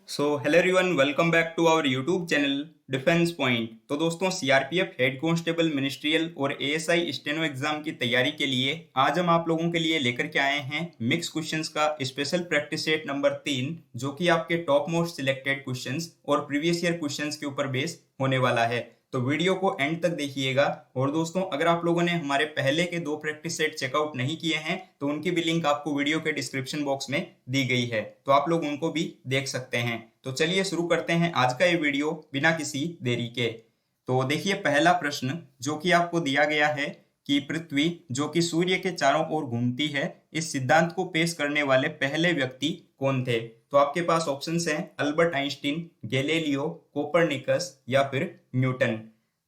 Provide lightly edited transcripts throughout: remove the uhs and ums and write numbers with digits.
Hello everyone, welcome back to our YouTube channel defence point. तो दोस्तों, CRPF head constable ministerial और ASI steno exam की तैयारी के लिए आज हम आप लोगों के लिए लेकर के आए हैं मिक्स क्वेश्चंस का स्पेशल प्रैक्टिस सेट नंबर 3, जो कि आपके टॉप मोस्ट सिलेक्टेड क्वेश्चंस और प्रीवियस ईयर क्वेश्चंस के ऊपर बेस होने वाला है। तो वीडियो को एंड तक देखिएगा। और दोस्तों, अगर आप लोगों ने हमारे पहले के 2 प्रैक्टिस सेट चेकआउट नहीं किए हैं तो उनकी भी लिंक आपको वीडियो के डिस्क्रिप्शन बॉक्स में दी गई है, तो आप लोग उनको भी देख सकते हैं। तो चलिए शुरू करते हैं आज का ये वीडियो बिना किसी देरी के। तो देखिए, पहला प्रश्न जो कि आपको दिया गया है कि पृथ्वी जो कि सूर्य के चारों ओर घूमती है, इस सिद्धांत को पेश करने वाले पहले व्यक्ति कौन थे? तो आपके पास ऑप्शंस हैं अल्बर्ट आइंस्टीन, गैलीलियो, कोपरनिकस या फिर न्यूटन।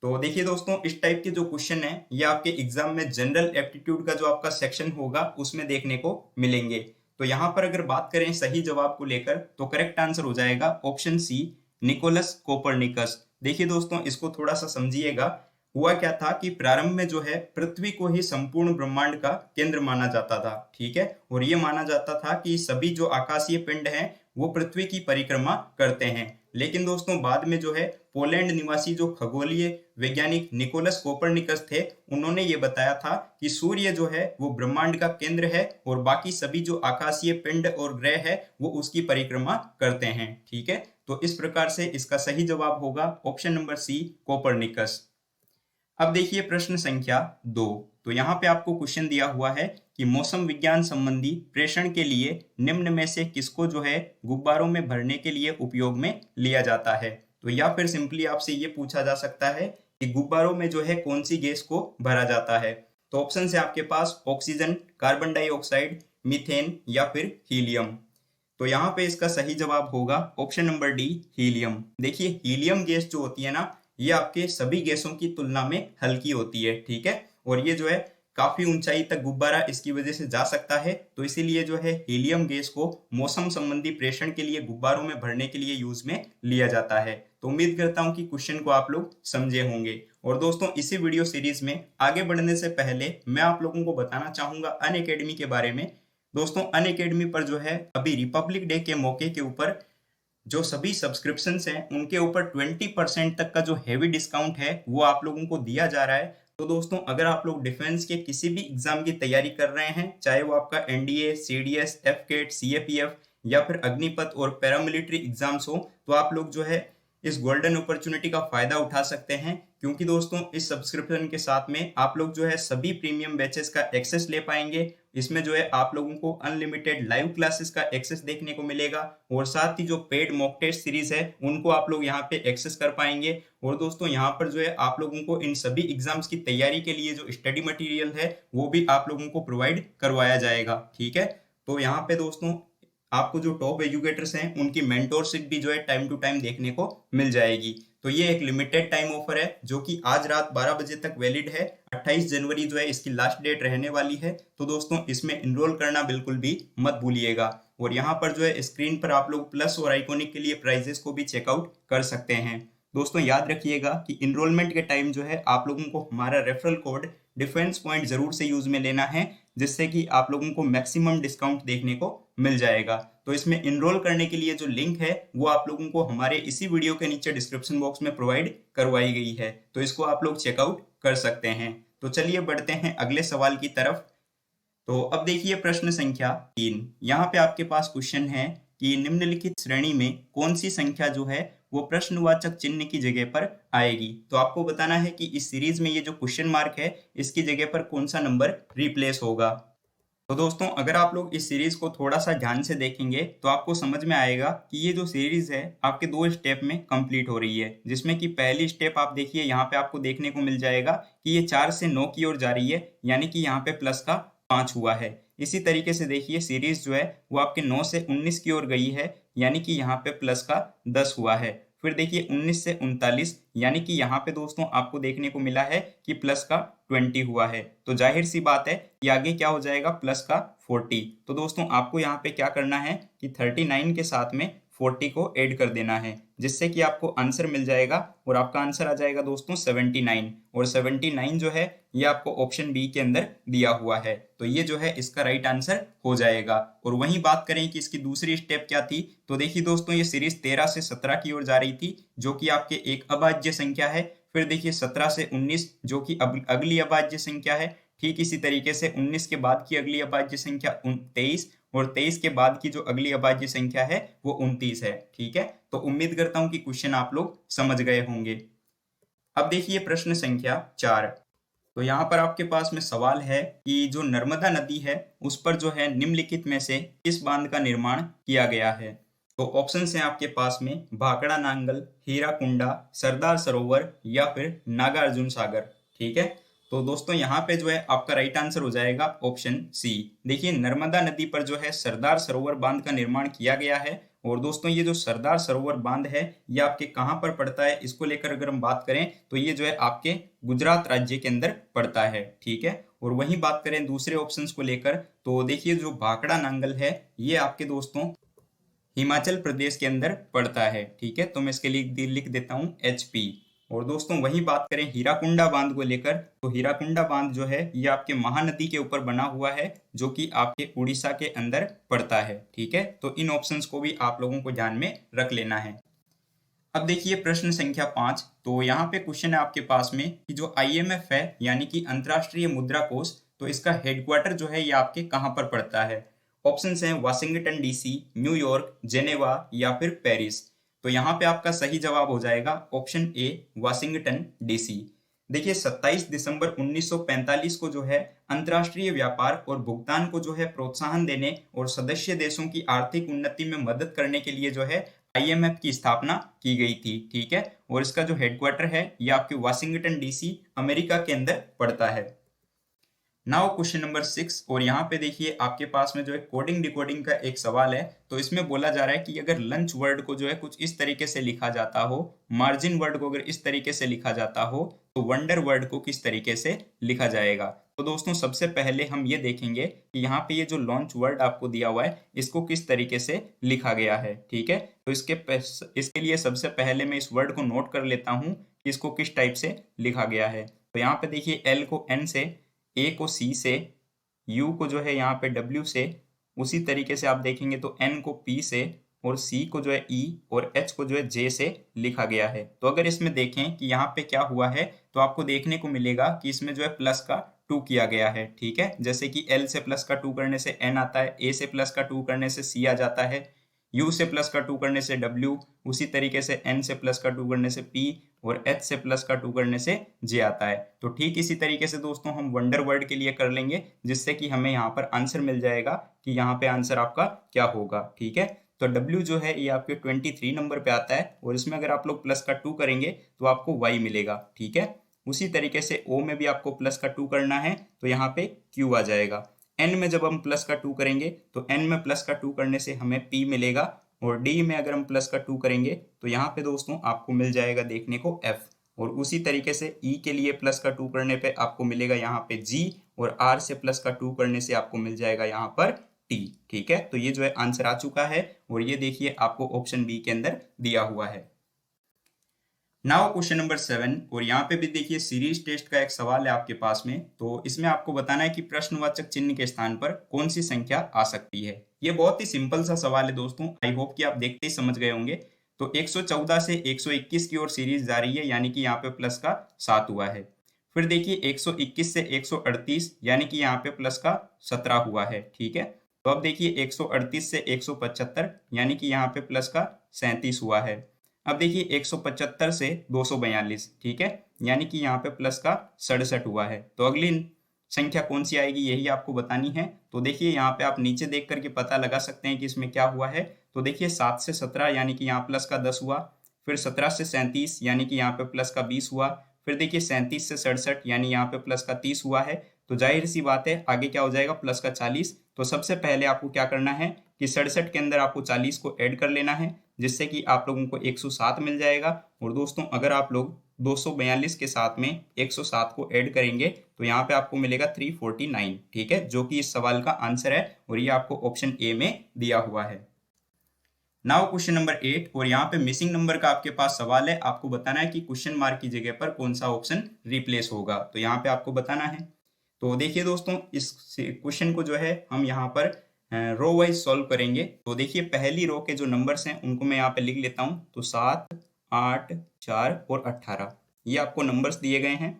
तो देखिए दोस्तों, इस टाइप के जो क्वेश्चन है ये आपके एग्जाम में जनरल एप्टीट्यूड का जो आपका सेक्शन होगा उसमें देखने को मिलेंगे। तो यहाँ पर अगर बात करें सही जवाब को लेकर तो करेक्ट आंसर हो जाएगा ऑप्शन सी, निकोलस कोपरनिकस। देखिए दोस्तों, इसको थोड़ा सा समझिएगा। हुआ क्या था कि प्रारंभ में जो है पृथ्वी को ही संपूर्ण ब्रह्मांड का केंद्र माना जाता था, ठीक है। और ये माना जाता था कि सभी जो आकाशीय पिंड हैं वो पृथ्वी की परिक्रमा करते हैं। लेकिन दोस्तों, बाद में जो है पोलैंड निवासी जो खगोलीय वैज्ञानिक निकोलस कोपरनिकस थे, उन्होंने ये बताया था कि सूर्य जो है वो ब्रह्मांड का केंद्र है और बाकी सभी जो आकाशीय पिंड और ग्रह है वो उसकी परिक्रमा करते हैं, ठीक है। तो इस प्रकार से इसका सही जवाब होगा ऑप्शन नंबर सी, कोपरनिकस। अब देखिए प्रश्न संख्या 2। तो यहाँ पे आपको क्वेश्चन दिया हुआ है कि मौसम विज्ञान संबंधी प्रेषण के लिए निम्न में से किसको जो है गुब्बारों में भरने के लिए उपयोग में लिया जाता है? तो या फिर सिंपली आपसे ये पूछा जा सकता है कि गुब्बारों में जो है कौन सी गैस को भरा जाता है? तो ऑप्शन है आपके पास ऑक्सीजन, कार्बन डाइऑक्साइड, मीथेन या फिर हीलियम। तो यहाँ पे इसका सही जवाब होगा ऑप्शन नंबर डी, हीलियम। देखिए, हीलियम गैस जो होती है ना, ये आपके सभी गैसों की तुलना में हल्की होती है, ठीक है। और ये जो है काफी ऊंचाई तक गुब्बारा इसकी वजह से जा सकता है। तो इसीलिए जो है हीलियम गैस को मौसम संबंधी प्रेषण के लिए गुब्बारों में भरने के लिए यूज में लिया जाता है। तो उम्मीद करता हूं कि क्वेश्चन को आप लोग समझे होंगे। और दोस्तों, इसी वीडियो सीरीज में आगे बढ़ने से पहले मैं आप लोगों को बताना चाहूंगा अनअकैडमी के बारे में। दोस्तों, अनअकैडमी पर जो है अभी रिपब्लिक डे के मौके के ऊपर जो सभी सब्सक्रिप्शंस हैं उनके ऊपर 20% तक का जो हैवी डिस्काउंट है वो आप लोगों को दिया जा रहा है। तो दोस्तों, अगर आप लोग डिफेंस के किसी भी एग्जाम की तैयारी कर रहे हैं, चाहे वो आपका एनडीए, सीडीएस, एफकेट, सीएपीएफ या फिर अग्निपथ और पैरामिलिट्री एग्जाम्स हो, तो आप लोग जो है इस गोल्डन अपॉर्चुनिटी का फायदा उठा सकते हैं। क्योंकि दोस्तों, इस सब्सक्रिप्शन के साथ में आप लोग जो है सभी प्रीमियम बैचेस का एक्सेस ले पाएंगे। इसमें जो है आप लोगों को अनलिमिटेड लाइव क्लासेस का एक्सेस देखने को मिलेगा और साथ ही जो पेड मॉक टेस्ट सीरीज है उनको आप लोग यहाँ पे एक्सेस कर पाएंगे। और दोस्तों, यहाँ पर जो है आप लोगों को इन सभी एग्जाम्स की तैयारी के लिए जो स्टडी मटेरियल है वो भी आप लोगों को प्रोवाइड करवाया जाएगा, ठीक है। तो यहाँ पे दोस्तों आपको जो टॉप एजुकेटर्स हैं उनकी मेंटोरशिप भी जो है टाइम टू टाइम देखने को मिल जाएगी। तो ये एक लिमिटेड टाइम ऑफर है जो कि आज रात 12 बजे तक वैलिड है। 28 जनवरी जो है इसकी लास्ट डेट रहने वाली है। तो दोस्तों, इसमें इनरोल करना बिल्कुल भी मत भूलिएगा। और यहाँ पर जो है स्क्रीन पर आप लोग प्लस और आइकॉनिक के लिए प्राइजेस को भी चेकआउट कर सकते हैं। दोस्तों, याद रखिएगा कि इनरोलमेंट के टाइम जो है आप लोगों को हमारा रेफरल कोड डिफेंस पॉइंट जरूर से यूज में लेना है, जिससे कि आप लोगों को मैक्सिमम डिस्काउंट देखने को मिल जाएगा। तो इसमें इनरोल करने के लिए जो लिंक है वो आप लोगों को हमारे इसी वीडियो के नीचे डिस्क्रिप्शन बॉक्स में प्रोवाइड करवाई गई है, तो इसको आप लोग चेकआउट कर सकते हैं। तो चलिए बढ़ते हैं अगले सवाल की तरफ। तो अब देखिए प्रश्न संख्या 3। यहाँ पे आपके पास क्वेश्चन है कि निम्नलिखित श्रेणी में कौन सी संख्या जो है वो प्रश्नवाचक चिन्ह की जगह पर आएगी। तो आपको बताना है कि इस सीरीज में ये जो क्वेश्चन मार्क है इसकी जगह पर कौन सा नंबर रिप्लेस होगा। तो दोस्तों, अगर आप लोग इस सीरीज को थोड़ा सा ध्यान से देखेंगे तो आपको समझ में आएगा कि ये जो सीरीज है आपके 2 स्टेप में कंप्लीट हो रही है। जिसमें कि पहली स्टेप आप देखिए, यहाँ पे आपको देखने को मिल जाएगा कि ये 4 से 9 की ओर जा रही है, यानी कि यहाँ पे प्लस का 5 हुआ है। इसी तरीके से देखिए सीरीज जो है वो आपके 9 से 19 की ओर गई है, यानी कि यहाँ पे प्लस का 10 हुआ है। फिर देखिए 19 से 39, यानी कि यहाँ पे दोस्तों आपको देखने को मिला है कि प्लस का 20 हुआ है। तो जाहिर सी बात है कि आगे क्या हो जाएगा, प्लस का 40। तो दोस्तों, आपको यहाँ पे क्या करना है कि 39 के साथ में 40 को ऐड कर देना है, जिससे कि आपको आंसर मिल जाएगा और आपका आंसर आ जाएगा दोस्तों 79। और 79 जो है ये आपको ऑप्शन बी के अंदर दिया हुआ है, तो ये जो है इसका राइट आंसर हो जाएगा। और वहीं बात करें कि इसकी दूसरी स्टेप क्या थी, तो देखिए दोस्तों ये सीरीज 13 से 17 की ओर जा रही थी, जो कि आपके एक अभाज्य संख्या है। फिर देखिए 17 से 19 जो कि अगली अभाज्य संख्या है। ठीक इसी तरीके से 19 के बाद की अगली अभाज्य संख्या 23, और 23 के बाद की जो अगली अभाज्य संख्या है वो 29 है। ठीक है, तो उम्मीद करता हूं कि क्वेश्चन आप लोग समझ गए होंगे। अब देखिए प्रश्न संख्या 4। तो यहाँ पर आपके पास में सवाल है कि जो नर्मदा नदी है उस पर जो है निम्नलिखित में से किस बांध का निर्माण किया गया है। तो ऑप्शन है आपके पास में भाखड़ा नांगल, हीराकुंडा, सरदार सरोवर या फिर नागार्जुन सागर। ठीक है, तो दोस्तों यहाँ पे जो है आपका राइट आंसर हो जाएगा ऑप्शन सी। देखिए नर्मदा नदी पर जो है सरदार सरोवर बांध का निर्माण किया गया है। और दोस्तों ये जो सरदार सरोवर बांध है ये आपके कहाँ पर पड़ता है, इसको लेकर अगर हम बात करें तो ये जो है आपके गुजरात राज्य के अंदर पड़ता है। ठीक है, और वहीं बात करें दूसरे ऑप्शंस को लेकर, तो देखिए जो भाखड़ा नांगल है ये आपके दोस्तों हिमाचल प्रदेश के अंदर पड़ता है। ठीक है, तो मैं इसके लिए लिख देता हूँ HP। और दोस्तों वही बात करें हीराकुंडा बांध को लेकर, तो हीराकुंडा बांध जो है ये आपके महानदी के ऊपर बना हुआ है, जो कि आपके उड़ीसा के अंदर पड़ता है। ठीक है, तो इन ऑप्शंस को भी आप लोगों को ध्यान में रख लेना है। अब देखिए प्रश्न संख्या 5। तो यहाँ पे क्वेश्चन है आपके पास में कि जो IMF है यानी कि अंतर्राष्ट्रीय मुद्रा कोष, तो इसका हेडक्वार्टर जो है ये आपके कहाँ पर पड़ता है। ऑप्शन हैं वाशिंगटन DC, न्यूयॉर्क, जेनेवा या फिर पेरिस। तो यहाँ पे आपका सही जवाब हो जाएगा ऑप्शन ए वाशिंगटन DC। देखिए 27 दिसंबर 1945 को जो है अंतर्राष्ट्रीय व्यापार और भुगतान को जो है प्रोत्साहन देने और सदस्य देशों की आर्थिक उन्नति में मदद करने के लिए जो है IMF की स्थापना की गई थी। ठीक है, और इसका जो हेडक्वार्टर है ये आपके वाशिंगटन DC अमेरिका के अंदर पड़ता है। Now question number 6। और यहाँ पे देखिए आपके पास में जो है कोडिंग डिकोडिंग का एक सवाल है। तो इसमें बोला जा रहा है कि अगर लंच वर्ड को जो है कुछ इस तरीके से लिखा जाता हो, मार्जिन वर्ड को अगर इस तरीके से लिखा जाता हो, तो वंडर वर्ड को किस तरीके से लिखा जाएगा। तो दोस्तों सबसे पहले हम ये देखेंगे कि यहाँ पे ये जो लॉन्च वर्ड आपको दिया हुआ है इसको किस तरीके से लिखा गया है। ठीक है, तो इसके लिए सबसे पहले मैं इस वर्ड को नोट कर लेता हूँ कि इसको किस टाइप से लिखा गया है। तो यहाँ पे देखिए L को N से, A को C से, U को जो है यहाँ पे W से, उसी तरीके से आप देखेंगे तो N को P से, और C को जो है E और H को जो है J से लिखा गया है। तो अगर इसमें देखें कि यहाँ पे क्या हुआ है, तो आपको देखने को मिलेगा कि इसमें जो है प्लस का 2 किया गया है। ठीक है, जैसे कि L से प्लस का 2 करने से N आता है, A से प्लस का 2 करने से C आ जाता है, U से प्लस का 2 करने से W, उसी तरीके से N से प्लस का 2 करने से P, और H से प्लस का 2 करने से J आता है। तो ठीक इसी तरीके से दोस्तों हम वंडर वर्ड के लिए कर लेंगे, जिससे कि हमें यहाँ पर आंसर मिल जाएगा कि यहाँ पे आंसर आपका क्या होगा। ठीक है, तो W जो है ये आपके 23 नंबर पे आता है, और इसमें अगर आप लोग प्लस का 2 करेंगे तो आपको Y मिलेगा। ठीक है, उसी तरीके से O में भी आपको प्लस का 2 करना है, तो यहाँ पे Q आ जाएगा। N में जब हम प्लस का 2 करेंगे तो N में प्लस का 2 करने से हमें P मिलेगा, और D में अगर हम प्लस का 2 करेंगे तो यहाँ पे दोस्तों आपको मिल जाएगा देखने को F, और उसी तरीके से E के लिए प्लस का 2 करने पे आपको मिलेगा यहाँ पे G, और R से प्लस का 2 करने से आपको मिल जाएगा यहाँ पर T। ठीक है, तो ये जो है आंसर आ चुका है, और ये देखिए आपको ऑप्शन बी के अंदर दिया हुआ है। Now question number 7। और यहाँ पे भी देखिए सीरीज टेस्ट का एक सवाल है आपके पास में। तो इसमें आपको बताना है कि प्रश्नवाचक चिन्ह के स्थान पर कौन सी संख्या आ सकती है। ये बहुत ही सिंपल सा सवाल है दोस्तों, आई होप कि आप देखते ही समझ गए होंगे। तो 114 से 121 की ओर सीरीज जा रही है, यानी कि यहाँ पे प्लस का 7 हुआ है। फिर देखिए 121 से 138, यानी कि यहाँ पे प्लस का 17 हुआ है। ठीक है, तो अब देखिए 138 से 175, यानी कि यहाँ पे प्लस का 37 हुआ है। अब देखिए 175 से 242, ठीक है, यानी कि यहाँ पे प्लस का 67 हुआ है। तो अगली संख्या कौन सी आएगी यही आपको बतानी है। तो देखिए यहाँ पे आप नीचे देख करके पता लगा सकते हैं कि इसमें क्या हुआ है। तो देखिए 7 से 17, यानी कि यहाँ प्लस का 10 हुआ। फिर 17 से 37, यानी कि यहाँ पे प्लस का 20 हुआ। फिर देखिए 37 से 67, यानी यहाँ पे प्लस का 30 हुआ है। तो जाहिर सी बात है आगे क्या हो जाएगा, प्लस का 40। तो सबसे पहले आपको क्या करना है कि 67 के अंदर आपको 40 को ऐड कर लेना है, जिससे कि आप लोगों को 107 मिल जाएगा। और दोस्तों अगर आप लोग 242 के साथ में 107 को ऐड करेंगे तो यहाँ पे आपको मिलेगा 349, ठीक है, जो कि इस सवाल का आंसर है, और ये आपको ऑप्शन ए में दिया हुआ है। नाउ क्वेश्चन नंबर 8, और यहाँ पे मिसिंग नंबर का आपके पास सवाल है, आपको बताना है कि क्वेश्चन मार्क की जगह पर कौन सा ऑप्शन रिप्लेस होगा, तो यहाँ पे आपको बताना है। तो देखिए दोस्तों, इस क्वेश्चन को जो है हम यहाँ पर रो वाइज सॉल्व करेंगे। तो देखिए पहली रो के जो नंबर्स हैं उनको मैं यहाँ पे लिख लेता हूँ। तो 7, 8, 4 और 18, ये आपको नंबर्स दिए गए हैं।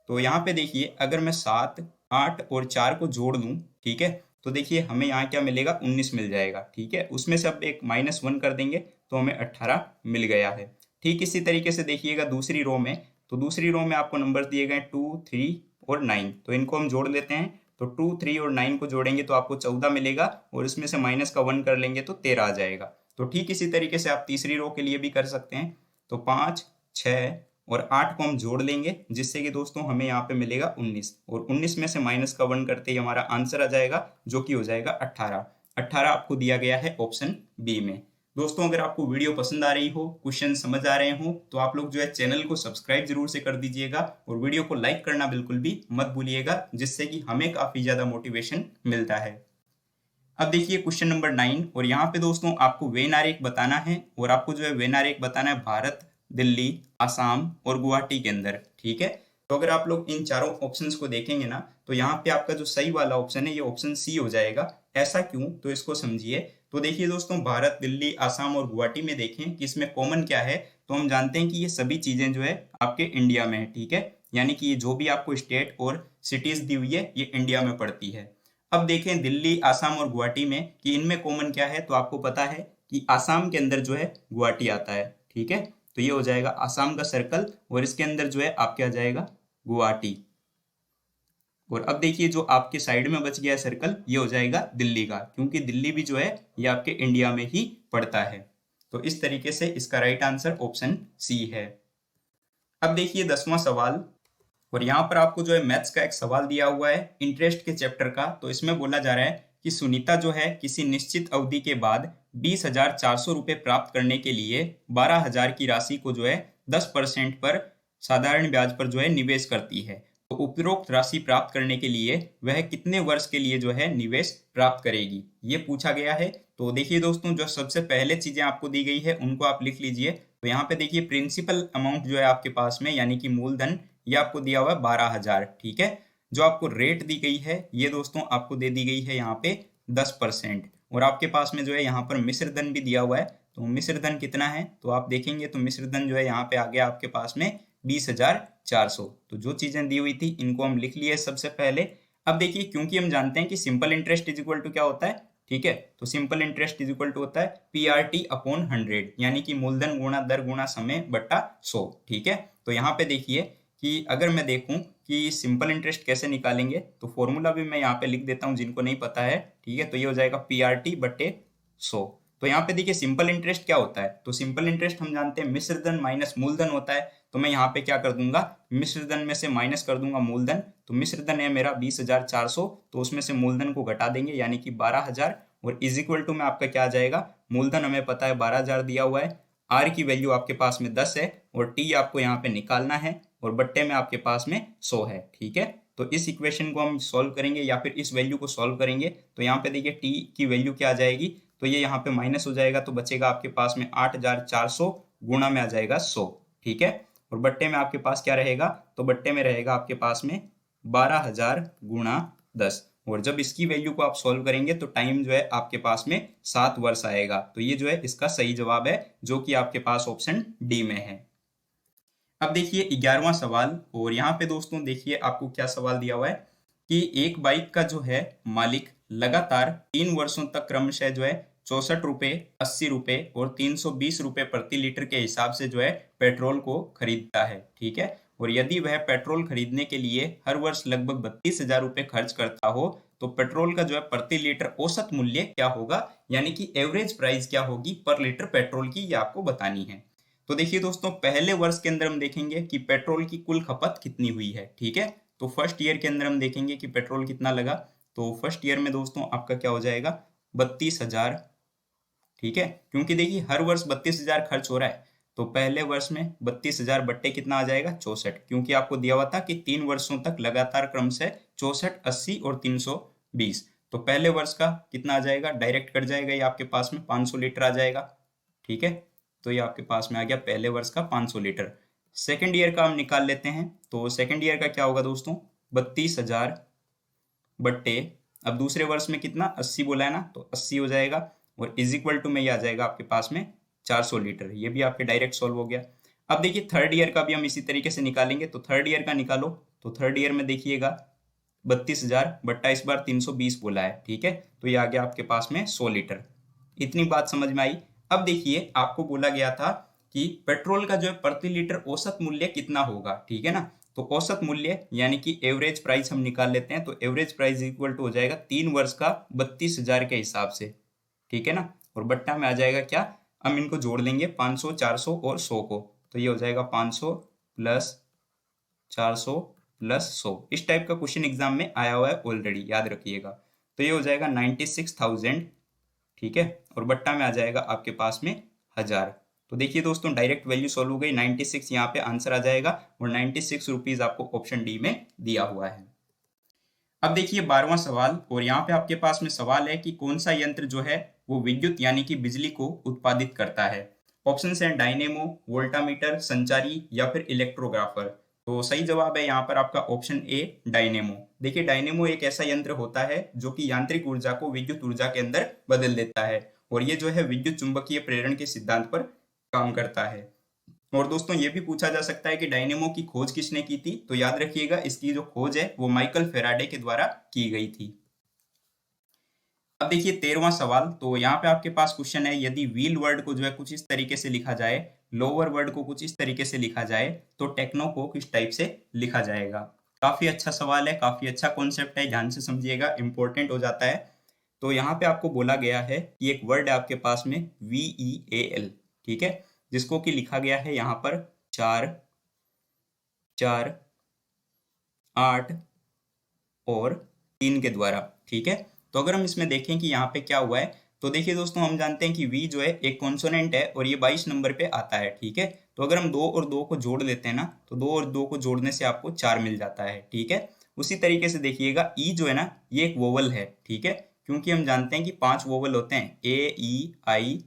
तो यहाँ पे देखिए अगर मैं 7, 8 और 4 को जोड़ दूँ, ठीक है, तो देखिए हमें यहाँ क्या मिलेगा, 19 मिल जाएगा। ठीक है, उसमें से अब एक -1 कर देंगे तो हमें 18 मिल गया है। ठीक इसी तरीके से देखिएगा दूसरी रो में। तो दूसरी रो में आपको नंबर दिए गए 2, 3 और 9, तो इनको हम जोड़ लेते हैं। तो 2, 3 और 9 को जोड़ेंगे तो आपको 14 मिलेगा, और इसमें से -1 कर लेंगे तो 13 आ जाएगा। तो ठीक इसी तरीके से आप तीसरी रो के लिए भी कर सकते हैं। तो 5, 6 और 8 को हम जोड़ लेंगे, जिससे कि दोस्तों हमें यहाँ पे मिलेगा 19, और 19 में से -1 करते ही हमारा आंसर आ जाएगा, जो कि हो जाएगा 18। 18 आपको दिया गया है ऑप्शन बी में। दोस्तों अगर आपको वीडियो पसंद आ रही हो, क्वेश्चन समझ आ रहे हो, तो आप लोग जो है चैनल को सब्सक्राइब जरूर से कर दीजिएगा, और वीडियो को लाइक करना बिल्कुल भी मत भूलिएगा, जिससे कि हमें काफी ज्यादा मोटिवेशन मिलता है। अब देखिए क्वेश्चन नंबर 9, और यहाँ पे दोस्तों आपको वेन आरेख बताना है, और आपको जो है वेन आरेख बताना है भारत, दिल्ली, आसाम और गुवाहाटी के अंदर। ठीक है, तो अगर आप लोग इन चारों ऑप्शंस को देखेंगे ना, तो यहाँ पे आपका जो सही वाला ऑप्शन है ये ऑप्शन सी हो जाएगा। ऐसा क्यों, तो इसको समझिए। तो देखिए दोस्तों, भारत, दिल्ली, आसाम और गुवाहाटी में देखें कि इसमें कॉमन क्या है, तो हम जानते हैं कि ये सभी चीजें जो है आपके इंडिया में है। ठीक है, यानी कि ये जो भी आपको स्टेट और सिटीज दी हुई है ये इंडिया में पड़ती है। अब देखें दिल्ली, आसाम और गुवाहाटी में कि इनमें कॉमन क्या है, तो आपको पता है कि आसाम के अंदर जो है गुवाहाटी आता है। ठीक है, तो ये हो जाएगा आसाम का सर्कल, और इसके अंदर जो है आपके आ जाएगा गुवाहाटी। और अब देखिए जो आपके साइड में बच गया सर्कल, ये हो जाएगा दिल्ली का, क्योंकि दिल्ली भी जो है ये आपके इंडिया में ही पड़ता है। तो इस तरीके से इसका राइट आंसर ऑप्शन सी है। अब देखिए 10वां सवाल, और यहाँ पर आपको जो है मैथ्स का एक सवाल दिया हुआ है इंटरेस्ट के चैप्टर का। तो इसमें बोला जा रहा है कि सुनीता जो है किसी निश्चित अवधि के बाद 20,400 रुपये प्राप्त करने के लिए 12,000 की राशि को जो है 10% पर साधारण ब्याज पर जो है निवेश करती है। तो उपरोक्त राशि प्राप्त करने के लिए वह कितने वर्ष के लिए जो है निवेश प्राप्त करेगी, ये पूछा गया है। तो देखिए दोस्तों, जो सबसे पहले चीजें आपको दी गई है उनको आप लिख लीजिए। तो यहाँ पे देखिए प्रिंसिपल अमाउंट जो है आपके पास में, यानी कि मूलधन, ये आपको दिया हुआ है 12,000। ठीक है, जो आपको रेट दी गई है ये दोस्तों आपको दे दी गई है यहाँ पे 10%, और आपके पास में जो है यहाँ पर मिश्र धन भी दिया हुआ है। तो मिश्र धन कितना है, तो आप देखेंगे तो मिश्र धन जो है यहाँ पे आ गया आपके पास में 20,400। तो जो चीजें दी हुई थी इनको हम लिख लिए सबसे पहले। अब देखिए, क्योंकि हम जानते हैं कि simple interest is equal to क्या होता है, ठीक है, तो simple interest is equal to होता है PRT अपॉन 100, यानी कि मूलधन गुणा दर गुणा समय बट्टा 100। ठीक है, तो यहाँ पे देखिए कि अगर मैं देखूं कि सिंपल इंटरेस्ट कैसे निकालेंगे, तो फॉर्मूला भी मैं यहाँ पे लिख देता हूँ जिनको नहीं पता है। ठीक है, तो ये हो जाएगा PRT बटे 100। तो यहाँ पे देखिए सिंपल इंटरेस्ट क्या होता है, तो सिंपल इंटरेस्ट हम जानते हैं मिश्र धन माइनस मूलधन होता है। तो मैं यहाँ पे क्या कर दूंगा, मिश्र धन में से माइनस कर दूंगा मूलधन। तो मिश्र धन है मेरा 20,400, तो उसमें से मूलधन को घटा देंगे यानी कि 12,000, और इज इक्वल टू में आपका क्या आ जाएगा, मूलधन हमें पता है 12,000 दिया हुआ है, आर की वैल्यू आपके पास में 10 है, और टी आपको यहाँ पे निकालना है, और बट्टे में आपके पास में 100 है। ठीक है, तो इस इक्वेशन को हम सॉल्व करेंगे या फिर इस वैल्यू को सॉल्व करेंगे। तो यहाँ पे देखिए टी की वैल्यू क्या आ जाएगी, तो ये यहाँ पे माइनस हो जाएगा, तो बचेगा आपके पास में 8,400 गुणा में आ जाएगा 100। ठीक है, और बट्टे में आपके पास क्या रहेगा, तो बट्टे में रहेगा आपके पास में 12,000 गुणा 10, और जब इसकी वैल्यू को आप सॉल्व करेंगे तो टाइम जो है आपके पास में 7 वर्ष आएगा। तो ये जो है इसका सही जवाब है, जो कि आपके पास ऑप्शन डी में है। अब देखिए 11वां सवाल, और यहाँ पे दोस्तों देखिए आपको क्या सवाल दिया हुआ है कि एक बाइक का जो है मालिक लगातार 3 वर्षों तक क्रमशः जो है 64 रुपये, 80 रुपये और 320 रुपये प्रति लीटर के हिसाब से जो है पेट्रोल को खरीदता है। ठीक है, और यदि वह पेट्रोल खरीदने के लिए हर वर्ष लगभग 32,000 रुपये खर्च करता हो, तो पेट्रोल का जो है प्रति लीटर औसत मूल्य क्या होगा, यानी कि एवरेज प्राइस क्या होगी पर लीटर पेट्रोल की, ये आपको बतानी है। तो देखिए दोस्तों, पहले वर्ष के अंदर हम देखेंगे कि पेट्रोल की कुल खपत कितनी हुई है। ठीक है, तो फर्स्ट ईयर के अंदर हम देखेंगे कि पेट्रोल कितना लगा। तो फर्स्ट ईयर में दोस्तों आपका क्या हो जाएगा, 32,000। ठीक है, क्योंकि देखिए हर वर्ष 32,000 खर्च हो रहा है, तो पहले वर्ष में 32,000 बट्टे कितना आ जाएगा, 64, क्योंकि आपको दिया हुआ था कि 3 वर्षों तक लगातार क्रम से 64, 80 और 320। तो पहले वर्ष का कितना आ जाएगा, डायरेक्ट कट जाएगा, ये आपके पास में 500 लीटर आ जाएगा। ठीक है, तो ये आपके पास में आ गया पहले वर्ष का 500 लीटर। सेकेंड ईयर का हम निकाल लेते हैं, तो सेकेंड ईयर का क्या होगा दोस्तों, 32,000 बट्टे, अब दूसरे वर्ष में कितना 80 बोला है ना, तो 80 हो जाएगा, और इज इक्वल टू में ये आ जाएगा आपके पास में 400 लीटर। ये भी आपके डायरेक्ट सॉल्व हो गया। अब देखिए थर्ड ईयर का भी हम इसी तरीके से निकालेंगे, तो थर्ड ईयर का निकालो, तो थर्ड ईयर में देखिएगा 32,000 बट्टा इस बार 320 बोला है, ठीक है, तो ये आ गया आपके पास में 100 लीटर। इतनी बात समझ में आई। अब देखिए आपको बोला गया था कि पेट्रोल का जो है प्रति लीटर औसत मूल्य कितना होगा, ठीक है ना, तो औसत मूल्य यानी कि एवरेज प्राइस हम निकाल लेते हैं, तो एवरेज प्राइस इक्वल टू हो जाएगा 3 वर्ष का 32,000 के हिसाब से, ठीक है ना, और बट्टा में आ जाएगा क्या, हम इनको जोड़ लेंगे 500, 400 और 100 को, तो ये हो जाएगा 500 प्लस 400 प्लस 100। इस टाइप का क्वेश्चन एग्जाम में आया हुआ है ऑलरेडी, याद रखिएगा। तो ये हो जाएगा 96,000, ठीक है, और बट्टा में आ जाएगा आपके पास में 1000। तो देखिए दोस्तों डायरेक्ट वैल्यू सॉल्व हो गई, 96 यहाँ पे आंसर आ जाएगा, और 96 रुपीज आपको ऑप्शन डी में दिया हुआ है। अब देखिए 12वां सवाल, और यहाँ पे आपके पास में सवाल है कि कौन सा यंत्र जो है वो विद्युत यानी कि बिजली को उत्पादित करता है। ऑप्शन है डायनेमो, वोल्टामीटर, संचारी या फिर इलेक्ट्रोग्राफर। तो सही जवाब है यहाँ पर आपका ऑप्शन ए डायनेमो। देखिए डायनेमो एक ऐसा यंत्र होता है जो कि यांत्रिक ऊर्जा को विद्युत ऊर्जा के अंदर बदल देता है, और ये जो है विद्युत चुंबकीय प्रेरण के सिद्धांत पर काम करता है। और दोस्तों ये भी पूछा जा सकता है कि डायनेमो की खोज किसने की थी, तो याद रखिएगा इसकी जो खोज है वो माइकल फेराडे के द्वारा की गई थी। अब देखिए 13वां सवाल, तो यहाँ पे आपके पास क्वेश्चन है यदि व्हील वर्ड को जो है कुछ इस तरीके से लिखा जाए, लोअर वर्ड को कुछ इस तरीके से लिखा जाए, तो टेक्नो को किस टाइप से लिखा जाएगा। काफी अच्छा सवाल है, काफी अच्छा कॉन्सेप्ट है, ध्यान से समझिएगा, इंपॉर्टेंट हो जाता है। तो यहाँ पे आपको बोला गया है कि एक वर्ड है आपके पास में VEAL, ठीक है, जिसको कि लिखा गया है यहाँ पर 4, 4, 8 और 3 के द्वारा, ठीक है। तो अगर हम इसमें देखें कि यहाँ पे क्या हुआ है, तो देखिए दोस्तों हम जानते हैं कि V जो है एक कॉन्सोनेंट है और ये 22 नंबर पे आता है, ठीक है। तो अगर हम 2 और 2 को जोड़ लेते हैं ना, तो 2 और 2 को जोड़ने से आपको 4 मिल जाता है, ठीक है। उसी तरीके से देखिएगा E जो है ना, ये एक वोवल है, ठीक है, क्योंकि हम जानते हैं कि 5 वोवल होते हैं, A, E, I,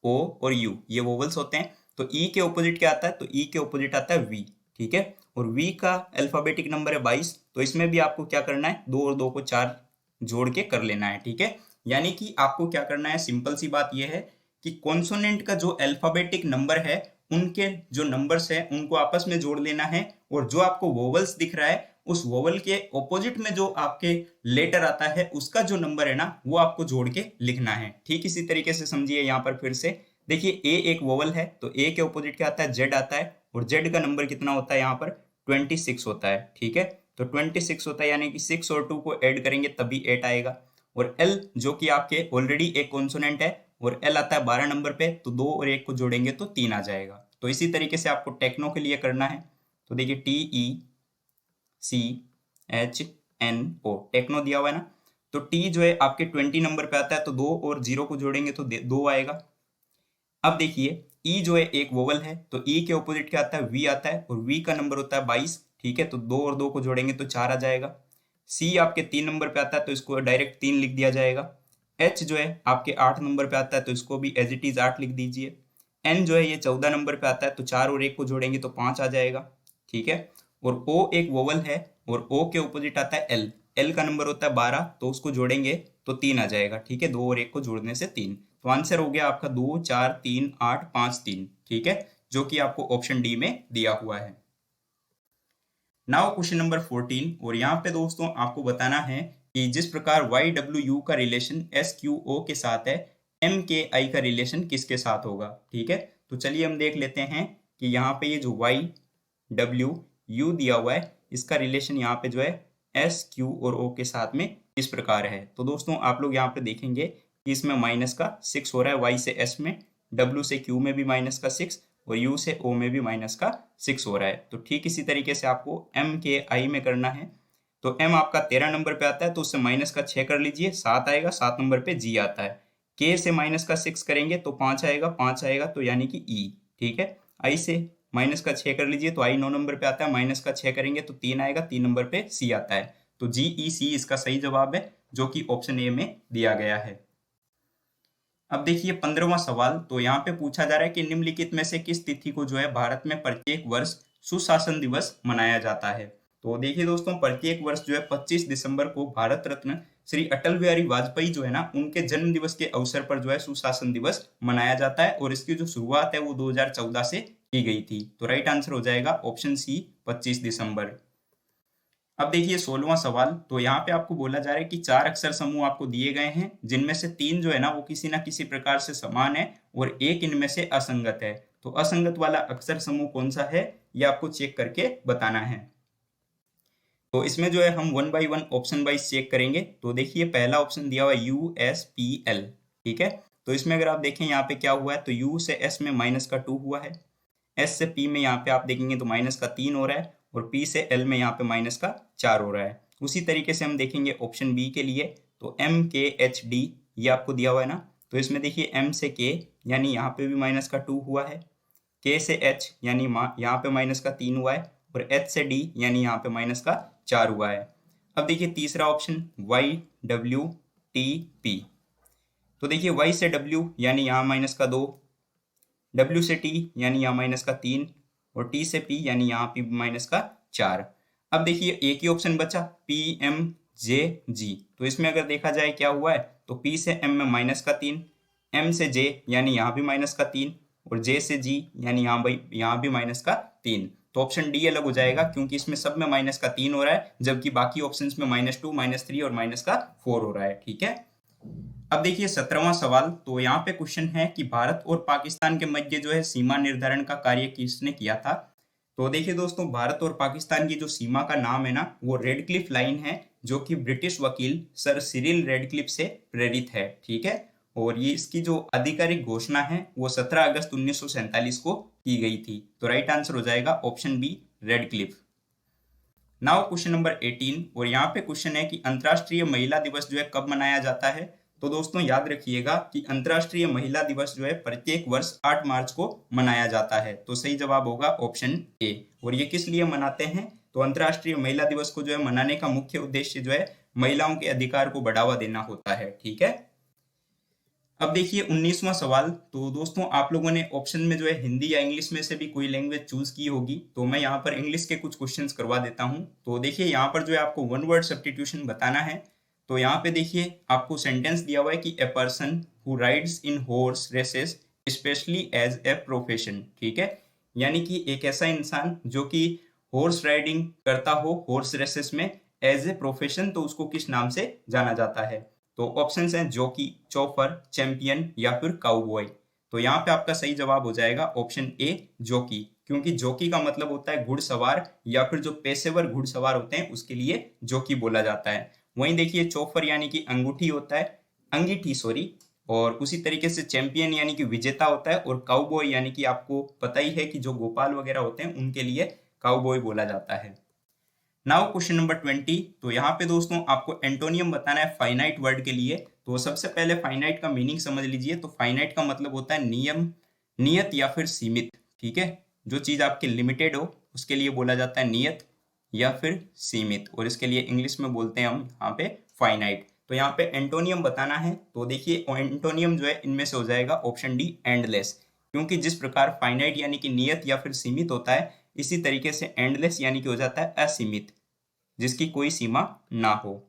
O और U, ये वोवल्स होते हैं। तो E के ऑपोजिट क्या आता है, तो E के ऑपोजिट आता है V, ठीक है, और V का अल्फाबेटिक नंबर है 22, तो इसमें भी आपको क्या करना है, 2 और 2 को 4 जोड़ के कर लेना है, ठीक है। यानी कि आपको क्या करना है, सिंपल सी बात यह है कि कॉन्सोनेंट का जो अल्फाबेटिक नंबर है उनके जो नंबर्स है उनको आपस में जोड़ लेना है, और जो आपको वोवल्स दिख रहा है उस वोवल के ऑपोजिट में जो आपके लेटर आता है उसका जो नंबर है ना वो आपको जोड़ के लिखना है। ठीक इसी तरीके से समझिए, यहाँ पर फिर से देखिए ए एक वोवल है, तो ए के ऑपोजिट क्या आता है, जेड आता है, और जेड का नंबर कितना होता है यहाँ पर 26 होता है, ठीक है। तो 26 होता है, यानी कि 6 और 2 को ऐड करेंगे तभी 8 आएगा। और एल जो कि आपके ऑलरेडी एक कॉन्सोनेंट है और एल आता है 12 नंबर पे, तो 2 और 1 को जोड़ेंगे तो 3 आ जाएगा। तो इसी तरीके से आपको टेक्नो के लिए करना है, तो देखिए TECHNO टेक्नो दिया हुआ है ना, तो टी जो है आपके 20 नंबर पे आता है, तो 2 और 0 को जोड़ेंगे तो 2 आएगा। अब देखिए ई जो है एक वोवल है, तो ई के ऑपोजिट क्या आता है, वी आता है, और वी का नंबर होता है 22, ठीक है, तो 2 और 2 को जोड़ेंगे तो 4 आ जाएगा। सी आपके 3 नंबर पे आता है, तो इसको डायरेक्ट 3 लिख दिया जाएगा। एच जो है आपके 8 नंबर पे आता है, तो इसको भी एज इट इज 8 लिख दीजिए। एन जो है ये 14 नंबर पे आता है, तो 4 और 1 को जोड़ेंगे तो 5 आ जाएगा, ठीक है। और ओ एक वोवल है, और ओ के ऑपोजिट आता है एल, एल का नंबर होता है 12, तो उसको जोड़ेंगे तो 3 आ जाएगा, ठीक है, 2 और 1 को जोड़ने से 3। तो आंसर हो गया आपका 2, 4, 3, 8, 5, 3, ठीक है, जो कि आपको ऑप्शन डी में दिया हुआ है। नाउ क्वेश्चन नंबर 14, और यहाँ पे दोस्तों आपको बताना है कि जिस प्रकार YWU का रिलेशन SQO के साथ है, MKI का रिलेशन किसके साथ होगा, ठीक है। तो चलिए हम देख लेते हैं कि यहाँ पे ये जो YWU दिया हुआ है इसका रिलेशन यहाँ पे जो है SQ और O के साथ में इस प्रकार है। तो दोस्तों आप लोग यहाँ पे देखेंगे कि इसमें माइनस का 6 हो रहा है, Y से S में, W से Q में भी माइनस का 6, और U से O में भी माइनस का 6 हो रहा है। तो ठीक इसी तरीके से आपको M के I में करना है। तो M आपका 13 नंबर पे आता है, तो उससे माइनस का 6 कर लीजिए, 7 आएगा, 7 नंबर पे G आता है। K से माइनस का 6 करेंगे तो 5 आएगा, 5 आएगा, तो यानी कि E, ठीक है। I से माइनस का 6 कर लीजिए, तो I 9 नंबर पे आता है, माइनस का 6 करेंगे तो 3 आएगा, 3 नंबर पे C आता है। तो GEC इसका सही जवाब है, जो कि ऑप्शन ए में दिया गया है। अब देखिए 15वां सवाल, तो यहाँ पे पूछा जा रहा है कि निम्नलिखित में से किस तिथि को जो है भारत में प्रत्येक वर्ष सुशासन दिवस मनाया जाता है। तो देखिए दोस्तों, प्रत्येक वर्ष जो है 25 दिसंबर को भारत रत्न श्री अटल बिहारी वाजपेयी जो है ना, उनके जन्म दिवस के अवसर पर जो है सुशासन दिवस मनाया जाता है, और इसकी जो शुरुआत है वो 2014 से की गई थी। तो राइट आंसर हो जाएगा ऑप्शन सी, 25 दिसंबर। अब देखिए 16वां सवाल, तो यहाँ पे आपको बोला जा रहा है कि 4 अक्षर समूह आपको दिए गए हैं, जिनमें से 3 जो है ना वो किसी ना किसी प्रकार से समान है और एक इनमें से असंगत है। तो असंगत वाला अक्षर समूह कौन सा है, ये आपको चेक करके बताना है। तो इसमें जो है हम one by one option wise check करेंगे। तो देखिए पहला ऑप्शन दिया हुआ है USPL, ठीक है। तो इसमें अगर आप देखें यहाँ पे क्या हुआ है, तो U से S में माइनस का 2 हुआ है, S से P में यहाँ पे आप देखेंगे तो माइनस का 3 हो रहा है, और P से L में यहाँ पे माइनस का 4 हो रहा है। उसी तरीके से हम देखेंगे ऑप्शन बी के लिए, तो MKHD ये आपको दिया हुआ है ना, तो इसमें देखिए M से K यानी यहाँ पे भी माइनस का 2 हुआ है, K से H यानी यहाँ पे माइनस का 3 हुआ है, और H से D यानी यहाँ पे माइनस का 4 हुआ है। अब देखिए तीसरा ऑप्शन YWTP, तो देखिए Y से W यानी यहाँ माइनस का 2, W से T यानी यहाँ माइनस का 3, और T से P यानी यहाँ पे माइनस का 4। अब देखिए एक ही ऑप्शन बचा PMJG, तो इसमें अगर देखा जाए क्या हुआ है, तो P से M में माइनस का 3, M से J यानी यहाँ भी माइनस का 3, और J से G यानी यहाँ भी माइनस का 3। तो ऑप्शन डी अलग हो जाएगा, क्योंकि इसमें सब में माइनस का 3 हो रहा है, जबकि बाकी ऑप्शंस में -2, -3 और माइनस का 4 हो रहा है, ठीक है। अब देखिए 17वां सवाल, तो यहाँ पे क्वेश्चन है कि भारत और पाकिस्तान के मध्य जो है सीमा निर्धारण का कार्य किसने किया था। तो देखिए दोस्तों, भारत और पाकिस्तान की जो सीमा का नाम है ना, वो रेडक्लिफ लाइन है, जो कि ब्रिटिश वकील सर सिरिल रेडक्लिफ से प्रेरित है, ठीक है। और ये इसकी जो आधिकारिक घोषणा है वो 17 अगस्त 1947 को की गई थी। तो राइट आंसर हो जाएगा option B, Radcliffe. Now question number 18, और यहाँ पे क्वेश्चन है कि अंतर्राष्ट्रीय महिला दिवस जो है कब मनाया जाता है। तो दोस्तों याद रखिएगा कि अंतर्राष्ट्रीय महिला दिवस जो है प्रत्येक वर्ष 8 मार्च को मनाया जाता है। तो सही जवाब होगा ऑप्शन ए। और ये किस लिए मनाते हैं, तो अंतर्राष्ट्रीय महिला दिवस को जो है मनाने का मुख्य उद्देश्य जो है महिलाओं के अधिकार को बढ़ावा देना होता है, ठीक है। अब देखिए 19वां सवाल, तो दोस्तों आप लोगों ने ऑप्शन में जो है हिंदी या इंग्लिश में से भी कोई लैंग्वेज चूज की होगी, तो मैं यहाँ पर इंग्लिश के कुछ क्वेश्चंस करवा देता हूँ। तो देखिए यहाँ पर जो है आपको वन वर्ड सब्स्टिट्यूशन बताना है। तो यहाँ पे देखिए आपको सेंटेंस दिया हुआ है कि a person who rides in horse races specially as a profession, ठीक है। यानी कि एक ऐसा इंसान जो कि हॉर्स राइडिंग करता हो हॉर्स रेसेस में एज ए प्रोफेशन, तो उसको किस नाम से जाना जाता है। तो ऑप्शंस हैं जॉकी, चौफर, चैंपियन या फिर काउबॉय। तो यहाँ पे आपका सही जवाब हो जाएगा ऑप्शन ए, जॉकी, क्योंकि जॉकी का मतलब होता है घुड़सवार, या फिर जो पेशेवर घुड़सवार होते हैं उसके लिए जॉकी बोला जाता है। वहीं देखिए चौफर यानी कि अंगूठी होता है, अंगीठी सॉरी, और उसी तरीके से चैंपियन यानी कि विजेता होता है, और काउबॉय यानी कि आपको पता ही है कि जो गोपाल वगैरह होते हैं उनके लिए काउबॉय बोला जाता है। नाउ क्वेश्चन नंबर 20, तो यहाँ पे दोस्तों आपको एंटोनियम बताना है फाइनाइट वर्ड के लिए। तो सबसे पहले फाइनाइट का मीनिंग समझ लीजिए। तो फाइनाइट का मतलब होता है नियम, नियत या फिर सीमित, ठीक है। जो चीज आपके लिमिटेड हो उसके लिए बोला जाता है नियत या फिर सीमित, और इसके लिए इंग्लिश में बोलते हैं हम यहाँ पे फाइनाइट। तो यहाँ पे एंटोनियम बताना है, तो देखिए एंटोनियम जो है इनमें से हो जाएगा ऑप्शन डी, एंडलेस, क्योंकि जिस प्रकार फाइनाइट यानी कि नियत या फिर सीमित होता है, इसी तरीके से एंडलेस यानी कि हो जाता है असीमित, जिसकी कोई सीमा ना हो।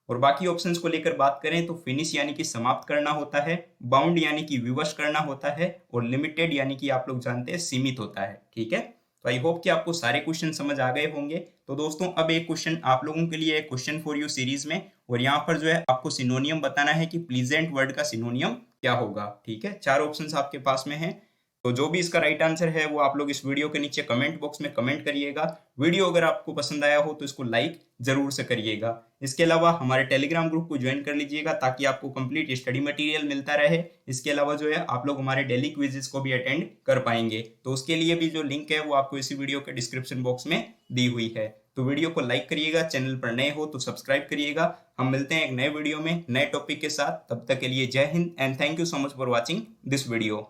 और बाकी ऑप्शंस को लेकर बात करें तो फिनिश यानी कि समाप्त करना होता है, बाउंड यानी कि विवश करना होता है, और लिमिटेड यानी कि आप लोग जानते हैं सीमित होता है, ठीक है। तो आई होप कि आपको सारे क्वेश्चन समझ आ गए होंगे। तो दोस्तों अब एक क्वेश्चन आप लोगों के लिए क्वेश्चन फॉर यू सीरीज में, और यहाँ पर जो है आपको सिनोनियम बताना है कि प्लीजेंट वर्ड का सिनोनियम क्या होगा, ठीक है। 4 ऑप्शंस आपके पास में है, तो जो भी इसका राइट आंसर है वो आप लोग इस वीडियो के नीचे कमेंट बॉक्स में कमेंट करिएगा। वीडियो अगर आपको पसंद आया हो तो इसको लाइक जरूर से करिएगा। इसके अलावा हमारे टेलीग्राम ग्रुप को ज्वाइन कर लीजिएगा, ताकि आपको कंप्लीट स्टडी मटेरियल मिलता रहे। इसके अलावा जो है आप लोग हमारे डेली क्विजेस को भी अटेंड कर पाएंगे, तो उसके लिए भी जो लिंक है वो आपको इसी वीडियो के डिस्क्रिप्शन बॉक्स में दी हुई है। तो वीडियो को लाइक करिएगा, चैनल पर नए हो तो सब्सक्राइब करिएगा। हम मिलते हैं एक नए वीडियो में नए टॉपिक के साथ, तब तक के लिए जय Hind and thank you so much for watching this video.